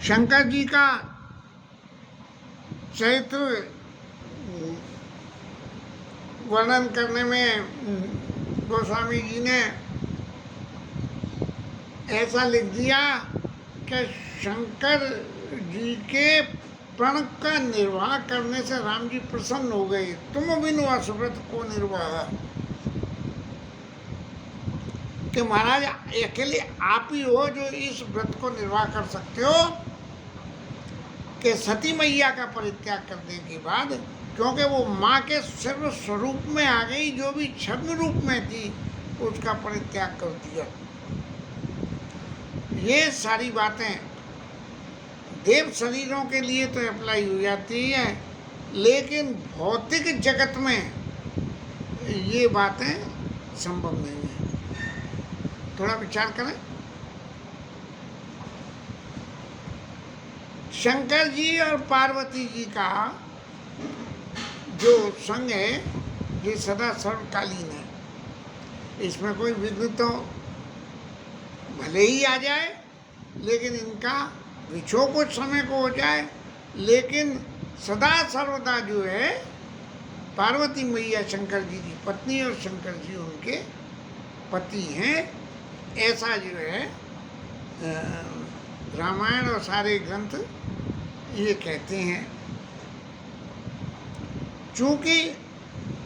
शंकर जी का चरित्र वर्णन करने में गोस्वामी जी ने ऐसा लिख दिया कि शंकर जी के प्रण का निर्वाह करने से राम जी प्रसन्न हो गए। तुम बिनु असुव्रत को निर्वाह, कि महाराज अकेले आप ही हो जो इस व्रत को निर्वाह कर सकते हो कि सती मैया का परित्याग करने के बाद, क्योंकि वो माँ के सर्व स्वरूप में आ गई, जो भी छद्म रूप में थी उसका परित्याग कर दिया। ये सारी बातें देव शरीरों के लिए तो अप्लाई हो जाती है, लेकिन भौतिक जगत में ये बातें संभव नहीं है। थोड़ा विचार करें। शंकर जी और पार्वती जी का जो संग है ये सदा सर्वकालीन है। इसमें कोई विघ्न तो भले ही आ जाए, लेकिन इनका विछोह कुछ समय को हो जाए, लेकिन सदा सर्वदा जो है पार्वती मैया शंकर जी की पत्नी और शंकर जी उनके पति हैं। ऐसा जो है रामायण और सारे ग्रंथ ये कहते हैं। चूँकि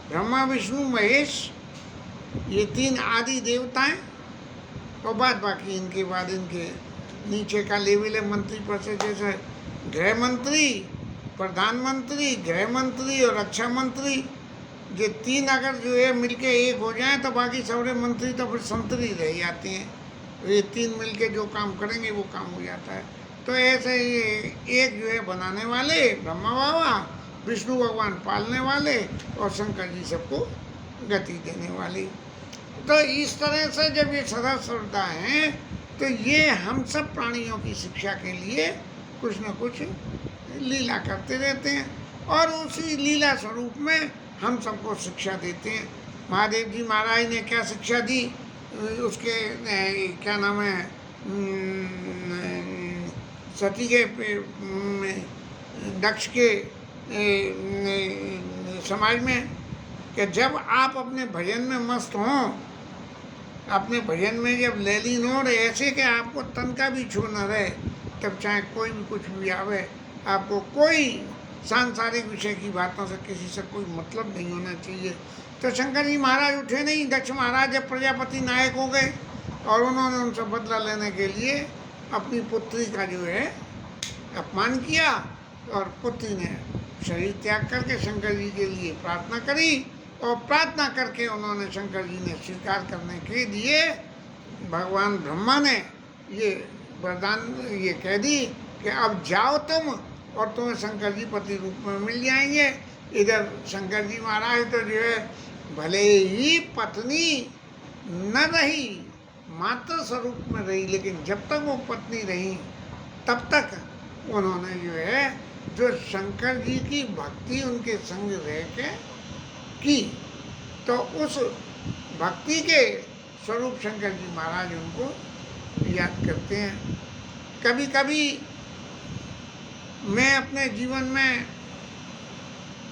ब्रह्मा विष्णु महेश ये तीन आदि देवताएं, और बाकी इनके बाद इनके नीचे का लेवल है मंत्री पद से, जैसे गृह मंत्री, प्रधानमंत्री, गृह मंत्री और रक्षा मंत्री। ये तीन अगर जो है मिलके एक हो जाए तो बाकी सारे मंत्री तो फिर संतरी रह जाते हैं। ये तीन मिलके जो काम करेंगे वो काम हो जाता है। तो ऐसे ये एक जो है बनाने वाले ब्रह्मा बाबा, विष्णु भगवान पालने वाले और शंकर जी सबको गति देने वाले। तो इस तरह से जब ये सदा सर्वदा हैं तो ये हम सब प्राणियों की शिक्षा के लिए कुछ न कुछ लीला करते रहते हैं, और उसी लीला स्वरूप में हम सबको शिक्षा देते हैं। महादेव जी महाराज ने क्या शिक्षा दी, उसके क्या नाम है, सती के दक्ष के समाज में, कि जब आप अपने भजन में मस्त हों, अपने भजन में जब लैलीन हो रहे, ऐसे कि आपको तन का भी छू न रहे, तब चाहे कोई भी कुछ भी आवे, आपको कोई सांसारिक विषय की बातों से किसी से कोई मतलब नहीं होना चाहिए। तो शंकर जी महाराज उठे नहीं। दक्ष महाराज जब प्रजापति नायक हो गए और उन्होंने उनसे बदला लेने के लिए अपनी पुत्री का जो है अपमान किया, और पुत्री ने शरीर त्याग करके शंकर जी के लिए प्रार्थना करी, और प्रार्थना करके उन्होंने शंकर जी ने स्वीकार करने के लिए भगवान ब्रह्मा ने ये वरदान ये कह दी कि अब जाओ तुम, और तुम्हें शंकर जी पति रूप में मिल जाएंगे। इधर शंकर जी महाराज तो जो है भले ही पत्नी न रही, मात्र स्वरूप में रही, लेकिन जब तक वो पत्नी रही तब तक उन्होंने जो है जो शंकर जी की भक्ति उनके संग रह के की, तो उस भक्ति के स्वरूप शंकर जी महाराज उनको याद करते हैं। कभी कभी मैं अपने जीवन में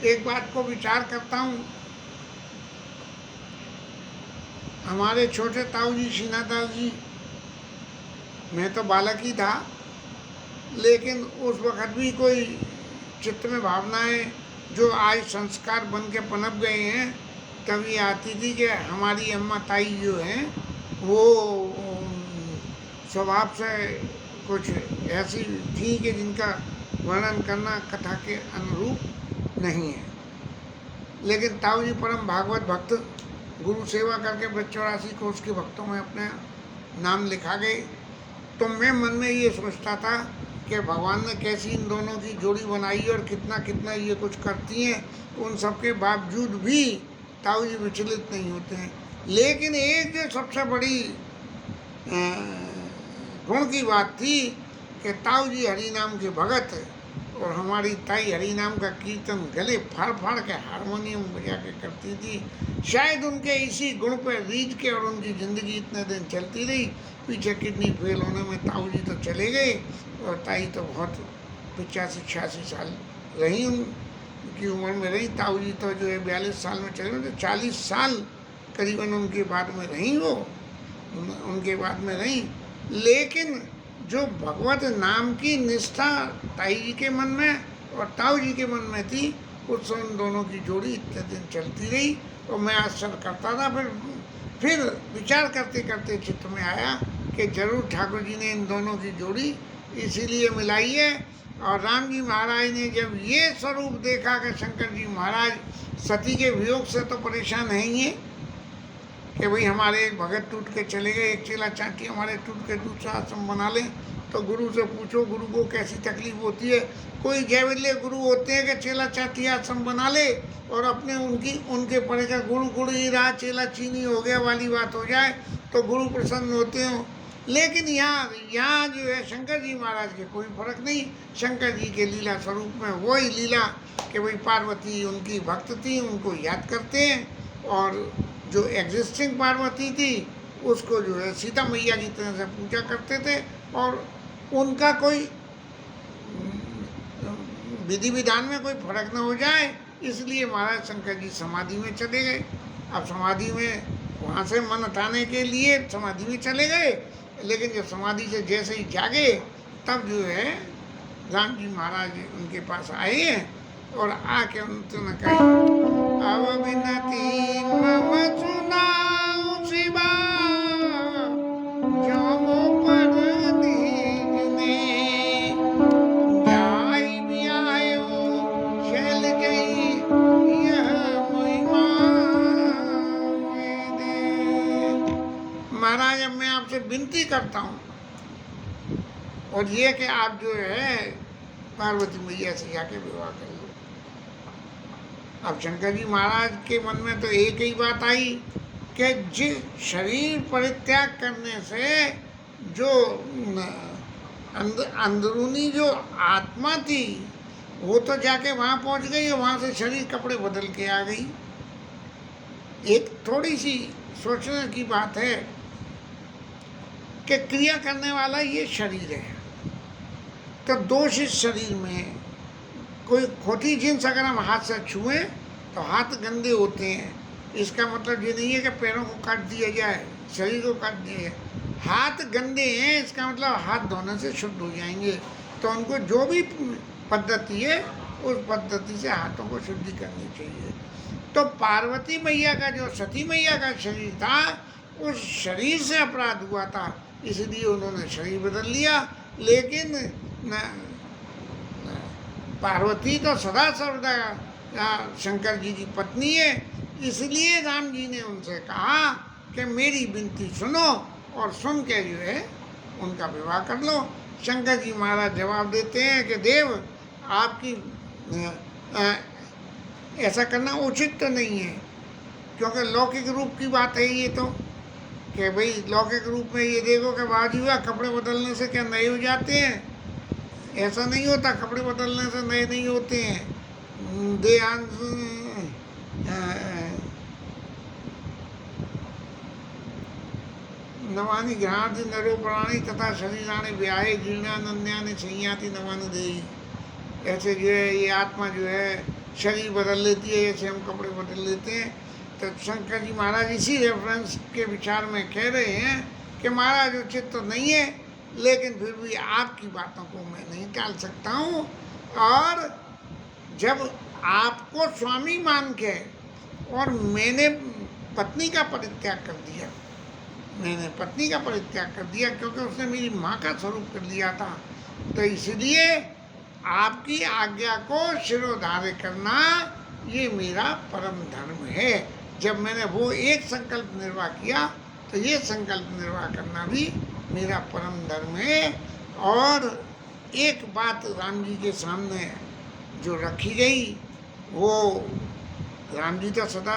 एक बात को विचार करता हूँ। हमारे छोटे ताऊ जी सीनादास जी, मैं तो बालक ही था, लेकिन उस वक़्त भी कोई चित्त में भावनाएं जो आज संस्कार बन के पनप गए हैं, तभी आती थी कि हमारी अम्मा ताई जो हैं वो स्वभाव से कुछ ऐसी थी कि जिनका वर्णन करना कथा के अनुरूप नहीं है। लेकिन ताऊ जी परम भागवत भक्त, गुरु सेवा करके 84 कोष के भक्तों में अपने नाम लिखा गए। तो मैं मन में ये सोचता था कि भगवान ने कैसी इन दोनों की जोड़ी बनाई और कितना कितना ये कुछ करती हैं, उन सब के बावजूद भी ताऊ जी विचलित नहीं होते हैं। लेकिन एक जो सबसे बड़ी गुण की बात थी कि ताऊ जी हरि नाम के भगत, और हमारी ताई हरि नाम का कीर्तन गले फाड़ फाड़ के हारमोनियम बजा के करती थी। शायद उनके इसी गुण पर रीझ के और उनकी ज़िंदगी इतने दिन चलती रही। पीछे किडनी फेल होने में ताऊ जी तो चले गए और ताई तो बहुत 85-86 साल रही, उनकी उम्र में रही। ताऊ जी तो जो है 42 साल में चले गए, तो 40 साल करीबन उनके बाद में रही, वो उनके बाद में रही। लेकिन जो भगवत नाम की निष्ठा ताई जी के मन में और ताऊ जी के मन में थी, उससे उन दोनों की जोड़ी इतने दिन चलती रही। और मैं आश्चर्य करता था। फिर विचार करते करते चित्त में आया कि जरूर ठाकुर जी ने इन दोनों की जोड़ी इसीलिए मिलाई है। और राम जी महाराज ने जब ये स्वरूप देखा कि शंकर जी महाराज सती के वियोग से तो परेशान हैं ही हैं कि भाई हमारे एक भगत टूट के चले गए, एक चेला चाटी हमारे टूट के दूसरा आश्रम बना लें, तो गुरु से पूछो गुरु को कैसी तकलीफ होती है। कोई जैवल्य गुरु होते हैं कि चेला चाटी आश्रम बना ले और अपने उनके पढ़े का गुरु गुरु ही रहा, चेला चीनी हो गया वाली बात हो जाए तो गुरु प्रसन्न होते हो। लेकिन यहाँ जो है शंकर जी महाराज के कोई फर्क नहीं। शंकर जी के लीला स्वरूप में वही लीला कि भाई पार्वती उनकी भक्त थी, उनको याद करते हैं, और जो एग्जिस्टिंग पार्वती थी उसको जो है सीता मैया की तरह से पूजा करते थे। और उनका कोई विधि विधान में कोई फर्क न हो जाए, इसलिए महाराज शंकर जी समाधि में चले गए। अब समाधि में वहाँ से मन हटाने के लिए समाधि में चले गए, लेकिन जब समाधि से जैसे ही जागे तब जो है राम जी महाराज उनके पास आए हैं और आके उन्होंने कहा, अब विनती मम सुनाओ शिवा जमो पर दीजने, जाई भी आयो शैल गई यह महिमा दे। महाराज अब मैं आपसे विनती करता हूँ, और ये कि आप जो है पार्वती मैया से जाके विवाह कर लो। अब शंकर जी महाराज के मन में तो एक ही बात आई कि जिस शरीर परित्याग करने से जो अंदरूनी जो आत्मा थी वो तो जाके वहाँ पहुँच गई, वहाँ से शरीर कपड़े बदल के आ गई। एक थोड़ी सी सोचने की बात है कि क्रिया करने वाला ये शरीर है, तो दोष इस शरीर में है। कोई खोटी जींस अगर हम हाथ से छुएं तो हाथ गंदे होते हैं, इसका मतलब ये नहीं है कि पैरों को काट दिया जाए, शरीर को काट दिया जाए। हाथ गंदे हैं इसका मतलब हाथ धोने से शुद्ध हो जाएंगे, तो उनको जो भी पद्धति है उस पद्धति से हाथों को शुद्धि करनी चाहिए। तो पार्वती मैया का जो सती मैया का शरीर था, उस शरीर से अपराध हुआ था, इसलिए उन्होंने शरीर बदल लिया। लेकिन पार्वती तो सदा सर्वदा शंकर जी की पत्नी है, इसलिए राम जी ने उनसे कहा कि मेरी विनती सुनो और सुन के जो है उनका विवाह कर लो। शंकर जी महाराज जवाब देते हैं कि देव आपकी ऐसा करना उचित तो नहीं है, क्योंकि लौकिक रूप की बात है ये तो, कि भाई लौकिक रूप में ये देखो कि बाजी हुआ कपड़े बदलने से क्या नए हो जाते हैं, ऐसा नहीं होता। कपड़े बदलने से नए नहीं होते हैं। नवानी घ्रांति नरो प्राणी तथा शरीराणी ब्याहे जीर्णा नन्यानि संयाति नवान देई। ऐसे जो है ये आत्मा जो है शरीर बदल लेती है, जैसे हम कपड़े बदल लेते हैं। तो शंकर जी महाराज इसी रेफरेंस के विचार में कह रहे हैं कि महाराज उचित तो नहीं है, लेकिन फिर भी आपकी बातों को मैं नहीं टाल सकता हूँ। और जब आपको स्वामी मान के और मैंने पत्नी का परित्याग कर दिया, क्योंकि उसने मेरी माँ का स्वरूप कर लिया था, तो इसलिए आपकी आज्ञा को शिरोधार्य करना ये मेरा परम धर्म है। जब मैंने वो एक संकल्प निर्वाह किया तो ये संकल्प निर्वाह करना भी मेरा परम धर्म है। और एक बात राम जी के सामने जो रखी गई, वो राम जी तो सदा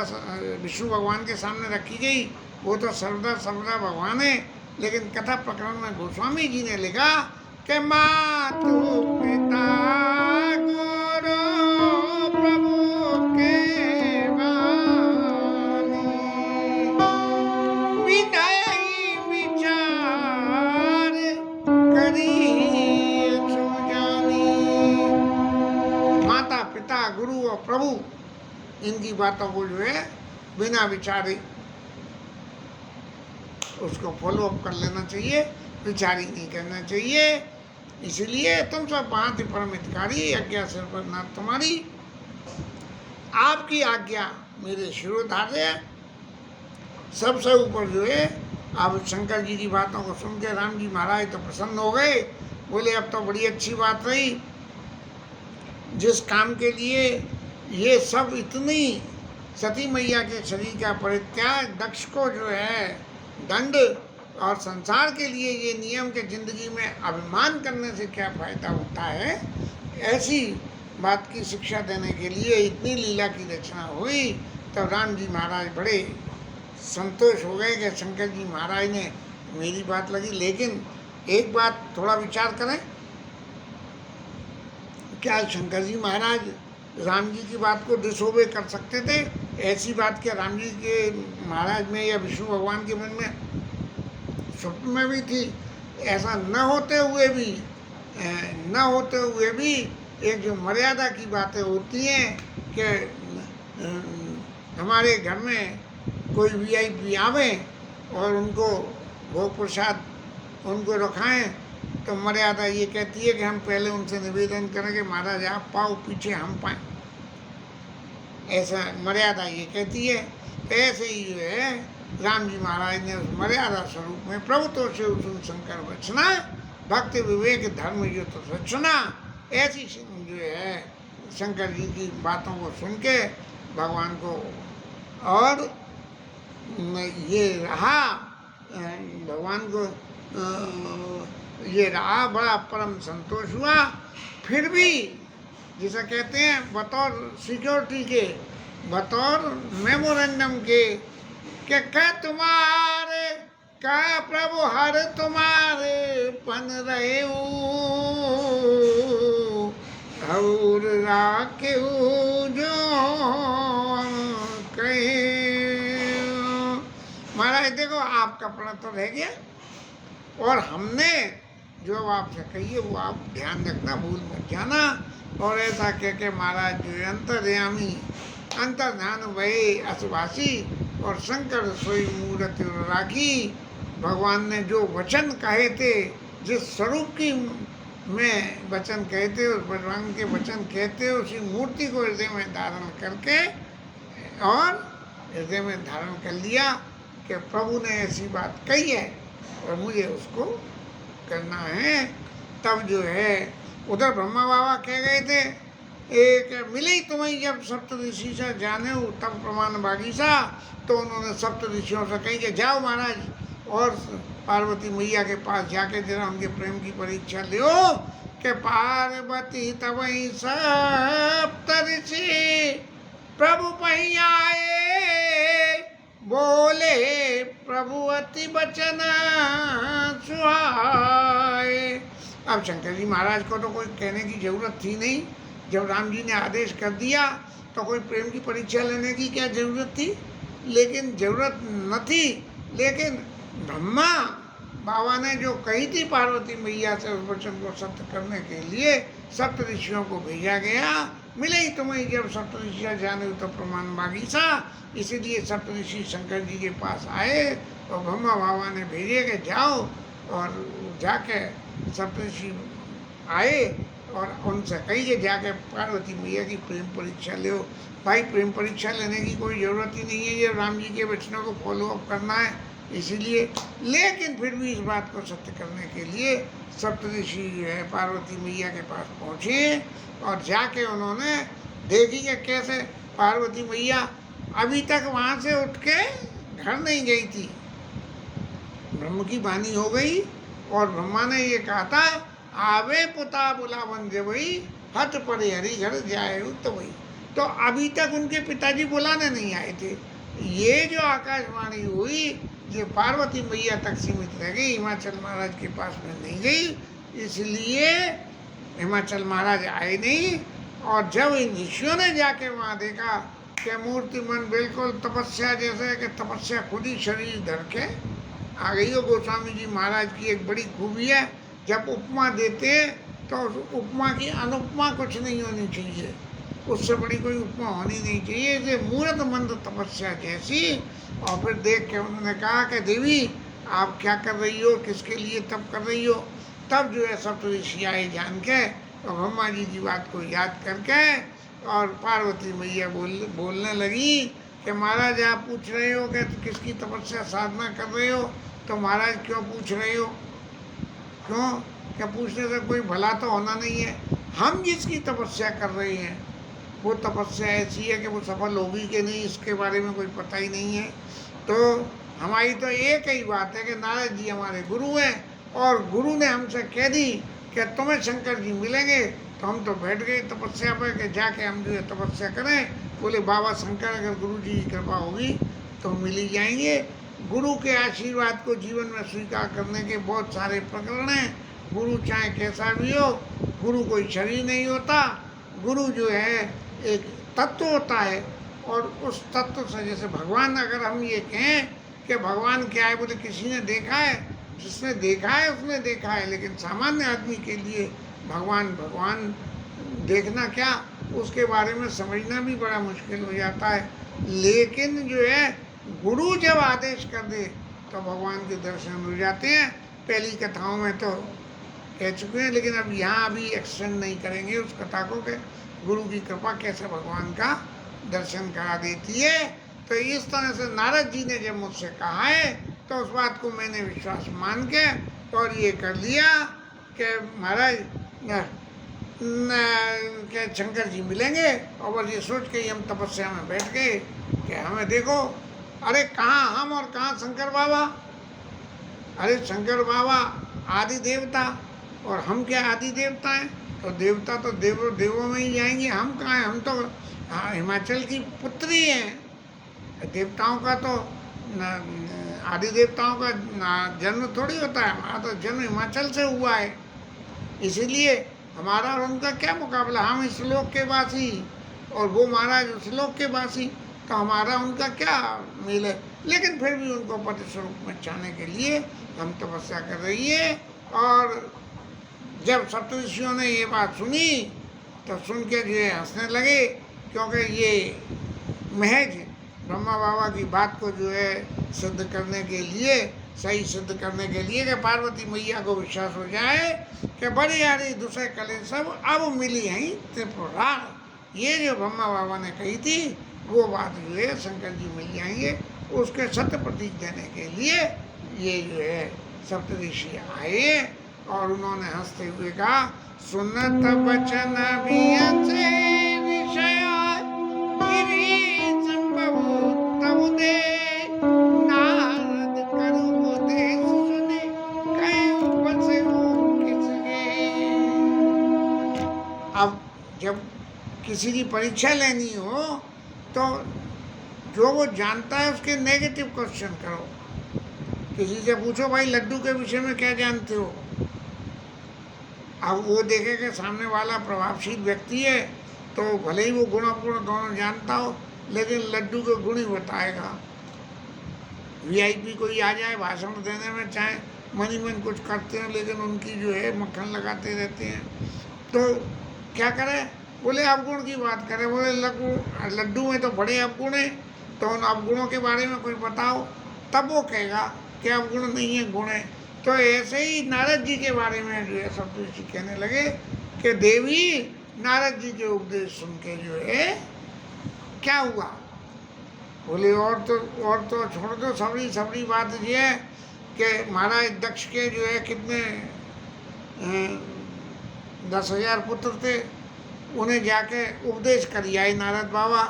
विष्णु भगवान के सामने रखी गई, वो तो सर्वदा सर्वदा भगवान है। लेकिन कथा प्रकरण में गोस्वामी जी ने लिखा कि मातु पिता इनकी बातों को जो है बिना विचारे उसको फॉलो अप कर लेना चाहिए, विचार ही नहीं करना चाहिए। इसलिए तुम सब भांति परम हितकारी, आज्ञा सिर पर नाथ तुम्हारी, आपकी आज्ञा मेरे शिरोधार्य। सबसे ऊपर जो है, अब शंकर जी की बातों को सुन के राम जी महाराज तो प्रसन्न हो गए, बोले अब तो बड़ी अच्छी बात रही, जिस काम के लिए ये सब इतनी सती मैया के शरीर का परित्याग, दक्ष को जो है दंड, और संसार के लिए ये नियम के जिंदगी में अभिमान करने से क्या फायदा होता है, ऐसी बात की शिक्षा देने के लिए इतनी लीला की रचना हुई। तब राम जी महाराज बड़े संतोष हो गए कि शंकर जी महाराज ने मेरी बात लगी। लेकिन एक बात थोड़ा विचार करें, क्या शंकर जी महाराज राम जी की बात को डिसोबे कर सकते थे? ऐसी बात क्या राम जी के महाराज में या विष्णु भगवान के मन में स्वप्न में भी थी? ऐसा न होते हुए भी एक जो मर्यादा की बातें होती हैं कि हमारे घर में कोई वीआईपी आवे और उनको भोग प्रसाद उनको रखाएं, तो मर्यादा ये कहती है कि हम पहले उनसे निवेदन करें कि महाराज आप पाओ, पीछे हम पाएं। ऐसा मर्यादा ये कहती है। ऐसे ही जो है राम जी महाराज ने उस मर्यादा स्वरूप में प्रभु तो से उन शंकर वचना, भक्ति विवेक धर्म जो तो सचना, ऐसी जो है शंकर जी की बातों को सुन के भगवान को, और ये रहा भगवान को ये रहा, बड़ा परम संतोष हुआ। फिर भी जिसे कहते हैं बतौर सिक्योरिटी के, बतौर मेमोरेंडम के, कि क्या तुम्हारे का प्रभु हर तुम्हारे पन रहे और राखे जो कहे। महाराज देखो आपका प्रण तो रह गया, और हमने जो आपसे कही है वो आप ध्यान रखना, भूल मत जाना। और ऐसा कह के महाराज जो अंतर्यामी, अंतर्ध्यान भये असवासी, और शंकर सोई मूर्ति राखी। भगवान ने जो वचन कहे थे, जिस स्वरूप की में वचन कहते, उस भगवान के वचन कहते, उसी मूर्ति को हृदय में धारण करके, और हृदय में धारण कर लिया कि प्रभु ने ऐसी बात कही है और मुझे उसको करना है। तब जो है उधर ब्रह्मा बाबा कह गए थे, एक मिले तुम्हें जब सप्तऋषि से जाने हो तब प्रमाण बागीसा, तो उन्होंने सप्तऋषियों से कही कि जाओ महाराज और पार्वती मैया के पास जाके जरा उनके प्रेम की परीक्षा लो, कि पार्वती तवई सप्तऋषि प्रभु पही आए, बोले प्रभु अति बचन सुहाए। अब शंकर जी महाराज को तो कोई कहने की जरूरत थी नहीं, जब राम जी ने आदेश कर दिया तो कोई प्रेम की परीक्षा लेने की क्या जरूरत थी, लेकिन जरूरत न थी। लेकिन ब्रह्मा बाबा ने जो कही थी पार्वती मैया से, उस वचन को सत्य करने के लिए सप्तऋषियों को भेजा गया। मिले ही तुम्हें जब सप्तऋषि जाने तो प्रमाण बागीसा, इसीलिए सप्तऋषि शंकर जी के पास आए और ब्रह्मा बाबा ने भेजे कि जाओ, और जाके सप्तऋषि आए और उनसे कहिए जाके पार्वती मैया की प्रेम परीक्षा लो। भाई प्रेम परीक्षा लेने की कोई ज़रूरत ही नहीं है, ये राम जी के वचनों को फॉलो अप करना है इसीलिए। लेकिन फिर भी इस बात को सत्य करने के लिए सप्तऋषि जो है पार्वती मैया के पास पहुँचे, और जाके उन्होंने देखी कि कैसे पार्वती मैया अभी तक वहाँ से उठ के घर नहीं गई थी। ब्रह्म की वाणी हो गई और ब्रह्मा ने ये कहा था, आवे पुता बुलावन जबई हट पड़े हरि घर जाए तो वही। तो अभी तक उनके पिताजी बुलाने नहीं आए थे। ये जो आकाशवाणी हुई ये पार्वती मैया तक सीमित रह गई, हिमाचल महाराज के पास में नहीं गई, इसलिए हिमाचल महाराज आए नहीं। और जब इन ऋषियों ने जाके वहाँ देखा कि मूर्ति मन बिल्कुल तपस्या जैसे कि तपस्या खुद ही शरीर धर के आ गई हो। गोस्वामी जी महाराज की एक बड़ी खूबी है, जब उपमा देते हैं तो उस उपमा की अनुपमा कुछ नहीं होनी चाहिए। उससे बड़ी कोई उपमा होनी नहीं चाहिए। ये मूर्त मंद तपस्या जैसी। और फिर देख के उन्होंने कहा कि देवी आप क्या कर रही हो, किसके लिए तप कर रही हो। तब जो है सप्तऋषि आए जान के और ब्रह्मा जी की बात को याद करके, और पार्वती मैया बोलने लगी कि महाराज आप पूछ रहे हो कि किसकी तपस्या साधना कर रहे हो, तो महाराज क्यों पूछ रहे हो, क्यों, क्या पूछने से कोई भला तो होना नहीं है। हम जिसकी तपस्या कर रहे हैं वो तपस्या ऐसी है कि वो सफल होगी कि नहीं इसके बारे में कोई पता ही नहीं है। तो हमारी तो एक ही बात है कि नारद जी हमारे गुरु हैं, और गुरु ने हमसे कह दी कि तुम्हें शंकर जी मिलेंगे, तो हम तो बैठ गए तपस्या पर कि जाके हम जो है तपस्या करें। बोले बाबा शंकर अगर गुरु जी की कृपा होगी तो मिल ही जाएंगे। गुरु के आशीर्वाद को जीवन में स्वीकार करने के बहुत सारे प्रकरण हैं। गुरु चाहे कैसा भी हो, गुरु कोई शरीर नहीं होता, गुरु जो है एक तत्व होता है। और उस तत्व से, जैसे भगवान, अगर हम ये कहें कि भगवान क्या है, बोले किसी ने देखा है, जिसने देखा है उसने देखा है, लेकिन सामान्य आदमी के लिए भगवान देखना क्या, उसके बारे में समझना भी बड़ा मुश्किल हो जाता है। लेकिन जो है गुरु जब आदेश कर दे तो भगवान के दर्शन हो जाते हैं। पहली कथाओं में तो कह चुके हैं, लेकिन अब यहाँ अभी एक्सटेंड नहीं करेंगे उस कथा को कि गुरु की कृपा कैसे भगवान का दर्शन करा देती है। तो इस तरह से नारद जी ने जब मुझसे कहा है तो उस बात को मैंने विश्वास मान के और ये कर लिया कि महाराज क्या शंकर जी मिलेंगे। और बस ये सोच के ही हम तपस्या में बैठ गए कि हमें देखो, अरे कहाँ हम और कहाँ शंकर बाबा। अरे शंकर बाबा आदि देवता और हम क्या आदि देवता हैं। तो देवता तो देवों में ही जाएंगे, हम कहाँ हैं, हम तो हिमाचल की पुत्री हैं। देवताओं का तो आदि देवताओं का जन्म थोड़ी होता है, हमारा तो जन्म हिमाचल से हुआ है। इसीलिए हमारा और उनका क्या मुकाबला, हम इस लोक के वासी और वो महाराज उस लोक के वासी, तो हमारा उनका क्या मेल है। लेकिन फिर भी उनको पति स्वरूप में चाहने के लिए हम तपस्या कर रही है। और जब सप्तऋषियों ने ये बात सुनी तो सुन के जो है हंसने लगे, क्योंकि ये महज ब्रह्मा बाबा की बात को जो है सिद्ध करने के लिए, सही सिद्ध करने के लिए कि पार्वती मैया को विश्वास हो जाए कि बड़ी यारी दूसरे कले सब अब मिली हैं त्रिपुरा। ये जो ब्रह्मा बाबा ने कही थी वो बात जो है शंकर जी मिल जाएंगे, उसके सत्य प्रतीक देने के लिए ये जो है सप्तऋषि आए। और उन्होंने हंसते हुए कहा, सुनत बचन भी विषय तब दे नारद करु उपदेश सुने कहे बसे किसके। अब जब किसी की परीक्षा लेनी हो तो जो वो जानता है उसके नेगेटिव क्वेश्चन करो। किसी से पूछो भाई लड्डू के विषय में क्या जानते हो। अब वो देखे कि सामने वाला प्रभावशील व्यक्ति है तो भले ही वो गुण अवगुण दोनों जानता हो, लेकिन लड्डू के गुण ही बताएगा। वीआईपी कोई आ जाए भाषण देने में, चाहे मन ही मन कुछ करते हैं लेकिन उनकी जो है मक्खन लगाते रहते हैं, तो क्या करें, बोले अवगुण की बात करें, बोले लड्डू में तो बड़े अवगुण हैं, तो उन अवगुणों के बारे में कुछ बताओ, तब वो कहेगा कि अवगुण नहीं है गुण है। तो ऐसे ही नारद जी के बारे में जो है सप्तऋषि कहने लगे कि देवी नारद जी के उपदेश सुन के जो है क्या हुआ। बोले और तो छोड़ दो, सबरी बात ये है कि महाराज दक्ष के जो है कितने 10,000 पुत्र थे, उन्हें जाके उपदेश कर आए नारद बाबा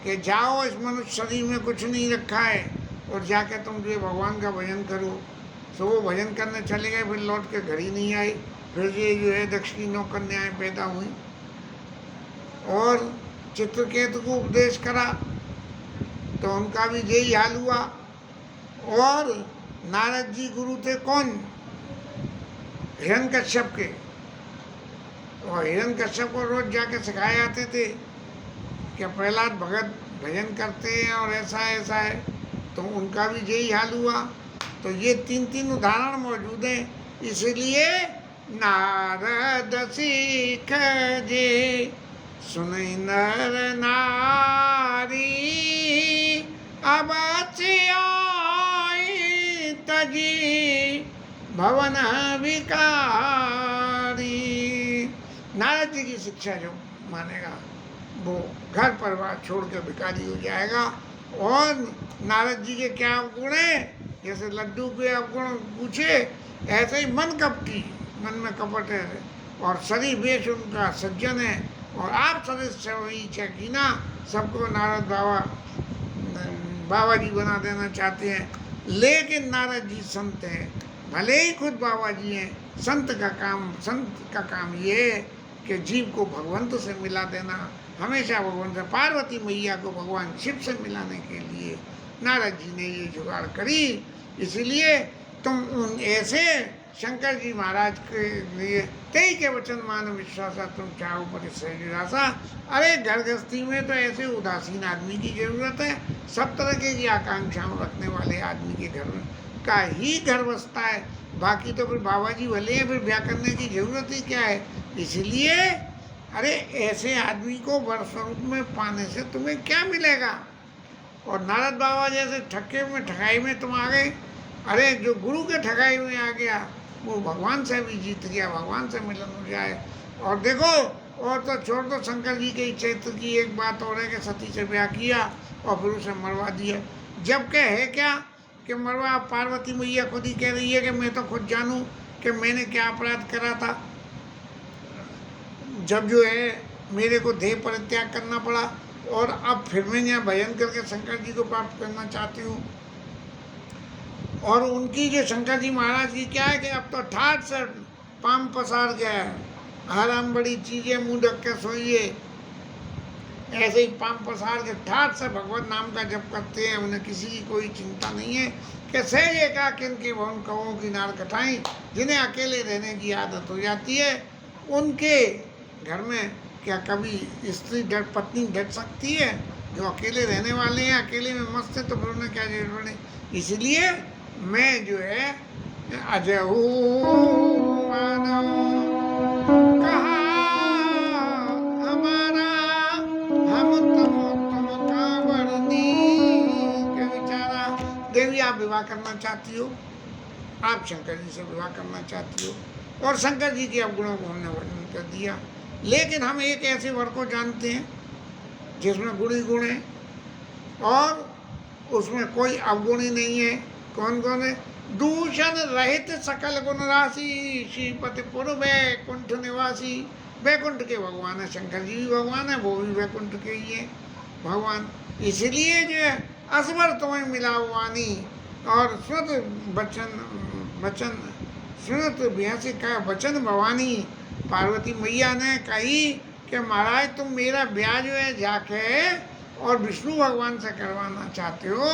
कि जाओ इस मनुष्य शरीर में कुछ नहीं रखा है और जाके तुम जो है भगवान का भजन करो। तो वो भजन करने चले गए, फिर लौट के घर ही नहीं आई। फिर ये जो है दक्ष की 9 कन्याएं पैदा हुई और चित्रकेतु को उपदेश करा तो उनका भी यही हाल हुआ। और नारद जी गुरु थे कौन, हिरण्यकश्यप के, और हिरण्यकश्यप को रोज जाके सिखाए जाते थे कि प्रहलाद भगत भजन करते हैं और ऐसा है, तो उनका भी यही हाल हुआ। तो ये 3 उदाहरण मौजूद हैं। इसलिए नारद सीख जे सुनई नर नारी अब आई तजी भवन विकारी। नारद जी की शिक्षा जो मानेगा वो घर परिवार छोड़ के भिखारी हो जाएगा। और नारद जी के क्या अवगुण है? जैसे लड्डू के अवगुण पूछे, ऐसे ही मन कपटी, मन में कपट है, और शरीर वेश उनका सज्जन है, और आप सदस्य वही कीना सबको नारद बाबा जी बना देना चाहते हैं। लेकिन नारद जी संत हैं, भले ही खुद बाबा जी हैं। संत का काम ये है कि जीव को भगवंत से मिला देना, हमेशा भगवान से। पार्वती मैया को भगवान शिव से मिलाने के लिए नारद जी ने ये जुगाड़ करी। इसलिए तुम उन ऐसे शंकर जी महाराज के लिए तेई के वचन मान विश्वासा तुम चाहो परिसर निराशा। अरे घर गृहस्थी में तो ऐसे उदासीन आदमी की जरूरत है। सब तरह की आकांक्षाओं रखने वाले आदमी के घर का ही घर बसता है। बाकी तो फिर बाबा जी भले हैं, फिर ब्याह करने की जरूरत ही क्या है। इसलिए अरे ऐसे आदमी को वर स्वरूप में पाने से तुम्हें क्या मिलेगा। और नारद बाबा जैसे ठक्के में ठगाई में तुम आ गए। अरे जो गुरु के ठगाई में आ गया वो भगवान से भी जीत गया, भगवान से मिलन हो जाए। और देखो, और तो छोड़ दो, शंकर जी के चैत्र की एक बात और है कि सती से ब्याह किया और फिर उसे मरवा दिया। जब कह है क्या कि मरवा, पार्वती मैया खुद ही कह रही है कि मैं तो खुद जानूं कि मैंने क्या अपराध करा था। जब जो है मेरे को देह परित्याग करना पड़ा, और अब फिर मैं यहाँ भजन करके शंकर जी को प्राप्त करना चाहती हूँ। और उनकी जो शंकर जी महाराज की क्या है कि अब तो ठाठ से पाम पसार गया है। आराम बड़ी चीजें मुँह ढक के सोइए, ऐसे ही पाम पसार के ठाठ से भगवत नाम का जप करते हैं। उन्हें किसी की कोई चिंता नहीं है कि सहज एका किनके भवन कवों की नार कटाई। जिन्हें अकेले रहने की आदत हो जाती है, उनके घर में क्या कभी स्त्री पत्नी डट सकती है? जो अकेले रहने वाले हैं, अकेले में मस्त है, तो फिर उन्हें क्या जरूरत है। इसलिए मैं जो है अजय कहा हमारा हम तुम का वर्णी के विचारा। देवी आप विवाह करना चाहती हो, आप शंकर जी से विवाह करना चाहती हो, और शंकर जी के अवगुणों को हमने वर्णन कर दिया। लेकिन हम एक ऐसे वर को जानते हैं जिसमें गुण ही गुण है और उसमें कोई अवगुण ही नहीं है। कौन कौन है? दूषण रहित सकल गुण राशि श्रीपति पुर वैकुंठ निवासी। वैकुंठ के भगवान है, शंकर जी भी भगवान है, वो भी वैकुंठ के ही है भगवान। इसलिए जो है असवर तुम्हें मिला वानी, और सुनत बिहासी का वचन भवानी। पार्वती मैया ने कही कि महाराज तुम मेरा ब्याह जो है जाके और विष्णु भगवान से करवाना चाहते हो,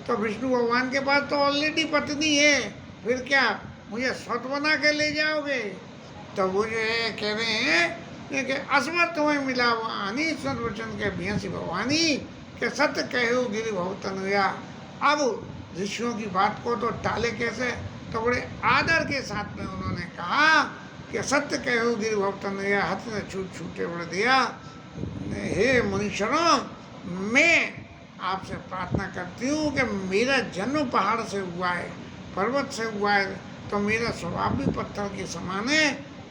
तो विष्णु भगवान के पास तो ऑलरेडी पत्नी है, फिर क्या मुझे स्वत बना के ले जाओगे? तो वो जो है कह रहे हैं कि असमर तुम्हें मिला वानी सत वचन के बिहासी भवानी के सत्य कहो गिरि भवतन हुआ। अब ऋषियों की बात को तो टाले कैसे, तो बड़े आदर के साथ में उन्होंने कहा कि सत्य कहो गिरि भवतन हुआ, हाथ ने छूटे बड़ दिया। हे मुनीश्वरों, मैं आपसे प्रार्थना करती हूँ कि मेरा जन्म पहाड़ से हुआ है, पर्वत से हुआ है, तो मेरा स्वभाव भी पत्थर के समान है।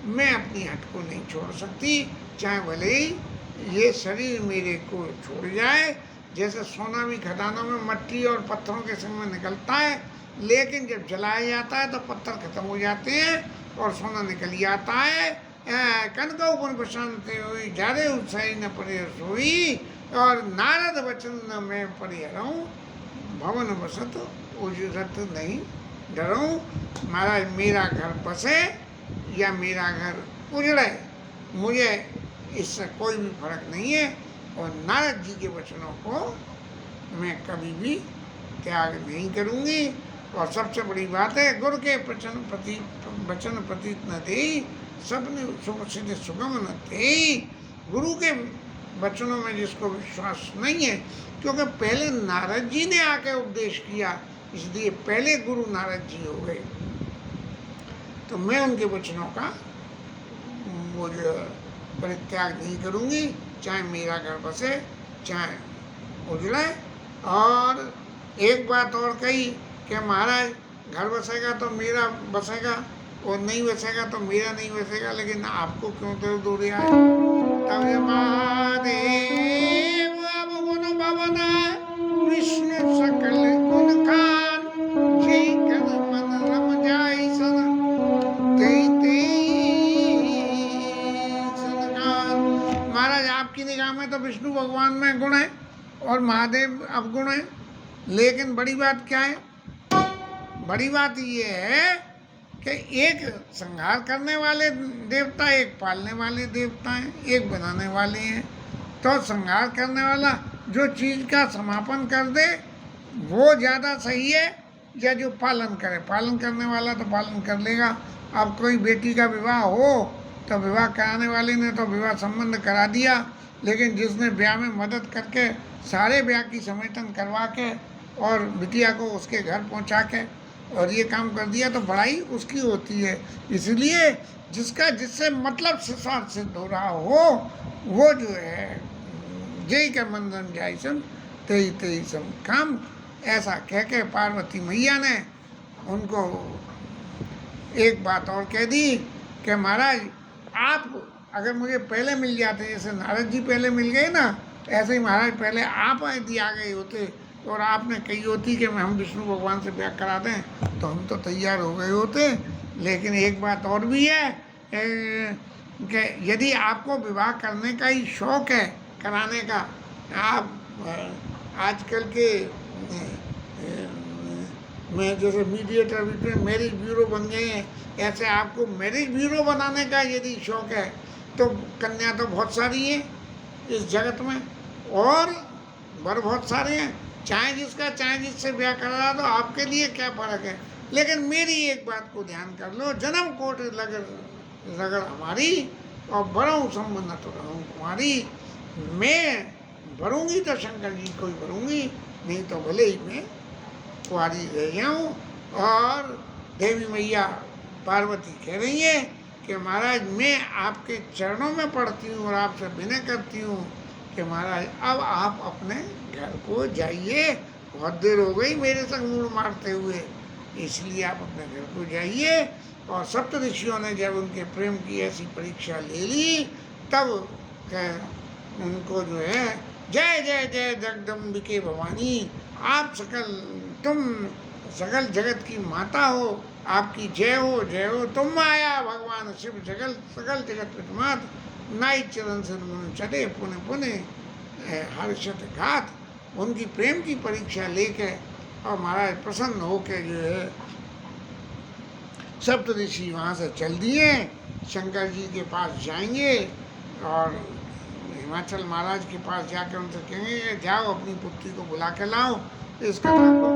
मैं अपनी हट को नहीं छोड़ सकती, चाहे भले ही ये शरीर मेरे को छोड़ जाए। जैसे सोना भी खदानों में मट्टी और पत्थरों के संग में निकलता है, लेकिन जब जलाया जाता है तो पत्थर खत्म हो जाते हैं और सोना निकल जाता है। कनक ऊपर बसंत हुई जारे उत्साही न परे सोई, और नारद वचन न मैं परिहरऊँ, भवन बसत उजरत नहीं डरूँ। महाराज मेरा घर बसे या मेरा घर उजड़े, मुझे इससे कोई भी फर्क नहीं है। और नारद जी के वचनों को मैं कभी भी त्याग नहीं करूँगी। और सबसे बड़ी बात है, गुरु के वचन प्रतीत न दे, सबने शुभ सिद्ध सुगम न थे। गुरु के वचनों में जिसको विश्वास नहीं है, क्योंकि पहले नारद जी ने आके उपदेश किया, इसलिए पहले गुरु नारद जी हो गए। तो मैं उनके वचनों का वो जो परित्याग नहीं करूँगी। चाहे मेरा घर बसे चाहे उजड़े। और एक बात और कही कि महाराज घर बसेगा तो मेरा बसेगा और नहीं बसेगा तो मेरा नहीं बसेगा, लेकिन आपको क्यों दर्द हो रहा है? तब ये महादेव अब गुण भवना विष्णु सकल गुण खान, जय कर मन रम जाय सन तेई तेई सनकान। महाराज आपकी निगाह में तो विष्णु भगवान में गुण है और महादेव अवगुण है, लेकिन बड़ी बात क्या है? बड़ी बात ये है कि एक संहार करने वाले देवता, एक पालने वाले देवता हैं, एक बनाने वाले हैं। तो संहार करने वाला जो चीज़ का समापन कर दे वो ज़्यादा सही है, या जो पालन करे? पालन करने वाला तो पालन कर लेगा। अब कोई बेटी का विवाह हो तो विवाह कराने वाले ने तो विवाह संबंध करा दिया, लेकिन जिसने ब्याह में मदद करके सारे ब्याह की समेटन करवा के और बिटिया को उसके घर पहुंचा के और ये काम कर दिया तो बड़ाई उसकी होती है। इसलिए जिसका जिससे मतलब साथ सिद्ध हो रहा हो वो जो है जय के मंदन जाय सन तेई तेई सम काम, ऐसा कह के पार्वती मैया ने उनको एक बात और कह दी कि महाराज आप अगर मुझे पहले मिल जाते, जैसे नारद जी पहले मिल गए ना, ऐसे ही महाराज पहले आप यदि आ गए होते और आपने कही होती कि हम विष्णु भगवान से ब्याह करा दें तो हम तो तैयार हो गए होते। लेकिन एक बात और भी है कि यदि आपको विवाह करने का ही शौक़ है, कराने का, आप आजकल के मैं जैसे मीडिएटर में मैरिज ब्यूरो बन गए हैं, ऐसे आपको मैरिज ब्यूरो बनाने का यदि शौक़ है तो कन्या तो बहुत सारी है इस जगत में और वर बहुत सारे हैं, चाहे जिसका चाहे जिससे ब्याह करा तो आपके लिए क्या फ़र्क है। लेकिन मेरी एक बात को ध्यान कर लो, जन्म कोट रगड़ हमारी और बड़ों संबंध तो रहूँ कुमारी। मैं भरूंगी तो शंकर जी को ही भरूंगी, नहीं तो भले ही मैं कुंवारी रह जाऊँ। और देवी मैया पार्वती कह रही है कि महाराज मैं आपके चरणों में पड़ती हूँ और आपसे विनय करती हूँ कि महाराज अब आप अपने घर को जाइए, बहुत देर हो गई मेरे संग मूड मारते हुए, इसलिए आप अपने घर को जाइए। और सप्त ऋषियों ने जब उनके प्रेम की ऐसी परीक्षा ले ली तब उनको जो है जय जय जय जगदम्बिके भवानी, आप तुम सकल जगत की माता हो, आपकी जय हो। तुम आया भगवान शिव सकल जगत पितमात, नाई चरण से मन चढ़े पुने पुने हर्षत घात। उनकी प्रेम की परीक्षा लेके और महाराज प्रसन्न होकर जो है सप्त ऋषि वहाँ से चल दिए, शंकर जी के पास जाएंगे और हिमाचल महाराज के पास जाकर उनसे कहेंगे जाओ अपनी पुत्री को बुला के लाओ, इस कथा को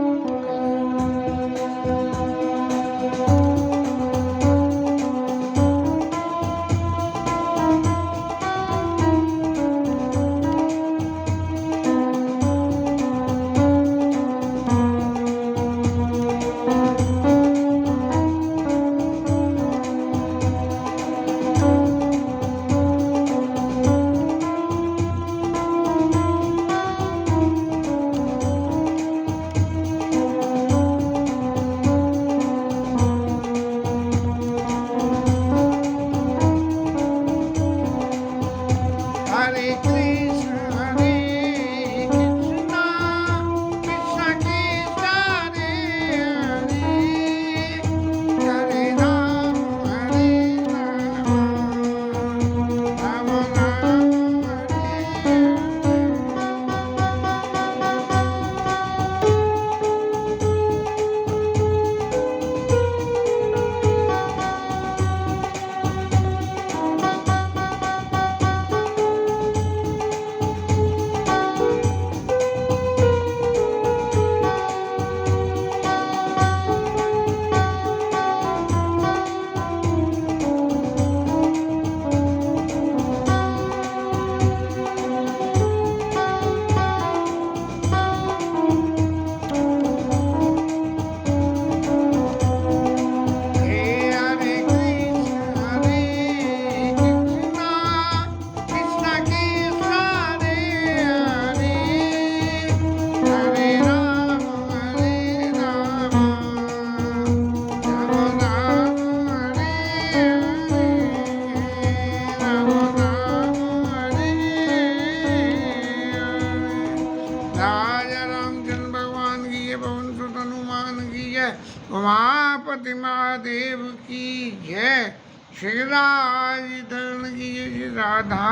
उमापति महादेव की जय। श्री राजधरण की जय। राधा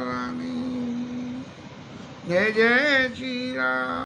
रानी जय जय श्री राम।